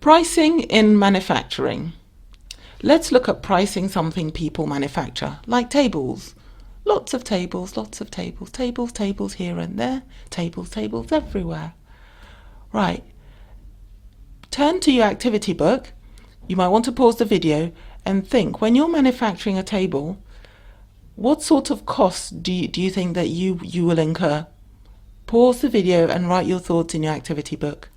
Pricing in manufacturing. Let's look at pricing something people manufacture, like tables. Lots of tables, tables here and there, tables everywhere. Right. Turn to your activity book. You might want to pause the video and think, when you're manufacturing a table, what sort of costs do you think that you will incur? Pause the video and write your thoughts in your activity book.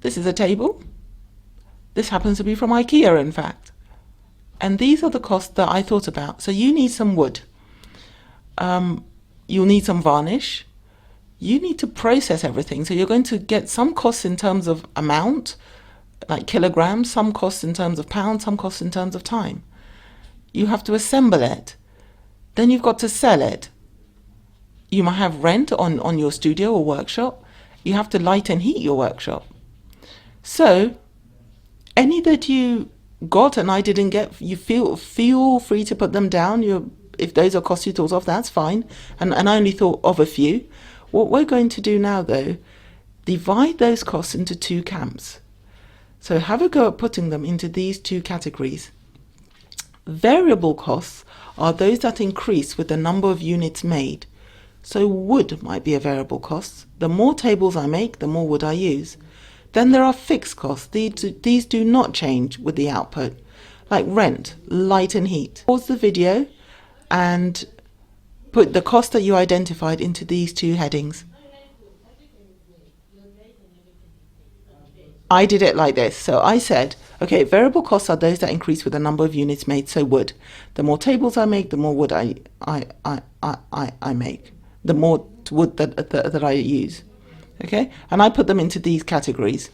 This is a table. This happens to be from IKEA, in fact. And these are the costs that I thought about. So you need some wood. You'll need some varnish. You need to process everything. So you're going to get some costs in terms of amount, like kilograms, some costs in terms of pounds, some costs in terms of time. You have to assemble it. Then you've got to sell it. You might have rent on your studio or workshop. You have to light and heat your workshop. So any that you got and I didn't get, you feel free to put them down. If those are costs you thought of, that's fine. And I only thought of a few. What we're going to do now, though, divide those costs into two camps. So have a go at putting them into these two categories. Variable costs are those that increase with the number of units made. So wood might be a variable cost. The more tables I make, the more wood I use. Then there are fixed costs. These do not change with the output, like rent, light and heat. Pause the video and put the cost that you identified into these two headings. I did it like this. So I said, okay, variable costs are those that increase with the number of units made, so wood. The more tables I make, the more wood I make. The more wood that I use. Okay? And I put them into these categories.